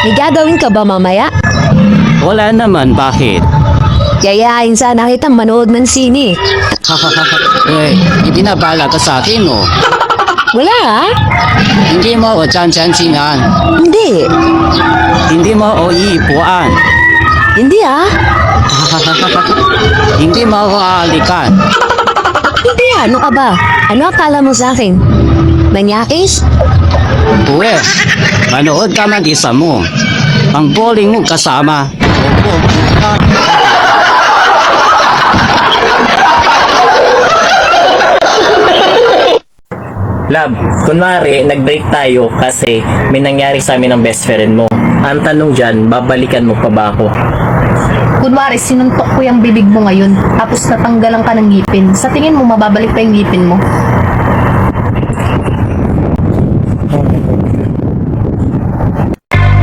May gagawin ka ba mamaya? Wala naman, bakit? Yayain sana kitang manood ng sine. Eh, hindi na bala ka sa akin, oh. Wala ah? Hindi mo ako tsan-tsansingan. Hindi. Hindi mo ako iipuan. Hindi ah? Hindi mo ako aalikan. Hindi ah. Ano ka ba? Ano akala mo sa akin? Manyakis? Uwe, manood ka man isa mo. Ang bowling mo kasama. Love, kunwari, nag-break tayo kasi may nangyari sa amin ng best friend mo. Ang tanong dyan, babalikan mo pa ba ako? Kunwari, sinuntok ko yung bibig mo ngayon, tapos natanggalan ka ng ngipin. Sa tingin mo, mababalik pa yung ngipin mo?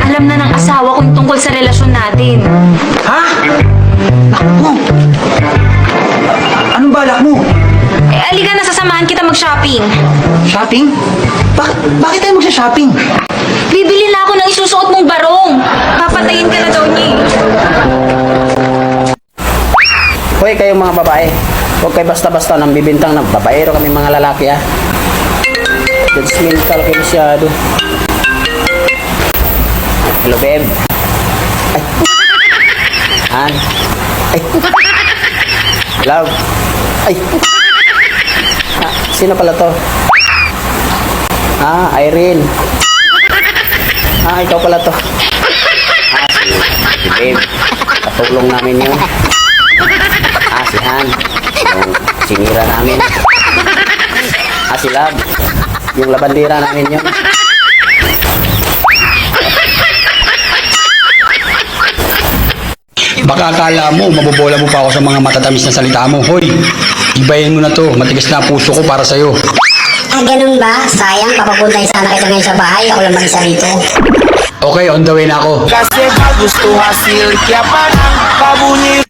Alam na ng asawa ko yung tungkol sa relasyon natin. Ha? Naku! Anong balak mo? Eh, aliga na sasamahan kita mag-shopping. Shopping? Bakit tayo magsha-shopping? Bibili na ako ng isusuot mong barong. Papatayin ka na daw niya eh. Hoy, kayong mga babae. Huwag kayo basta-basta nang bibintang na babaero kami mga lalaki, ah. Judgmental kayo masyado. Hello, babe. Ay. Han. Ay. Love. Ay. Ah, sino pala to? Ah, Irene. Ah, ikaw pala to. Ah, si babe. Katulong namin yun. Ah, si Han. Yung sinira namin. Ah, si Love. Yung labandera namin yun. Baka akala mo, mabobola mo pa ako sa mga matatamis na salita mo. Hoy, ibayin mo na to. Matigas na ang puso ko para sa'yo. Ah, ganun ba? Sayang, papapuntahin sana kita ngayon sa bahay. Ako lang mag-isa rito. Okay, on the way na ako. Kasi gusto hasil kaya parang kabunyi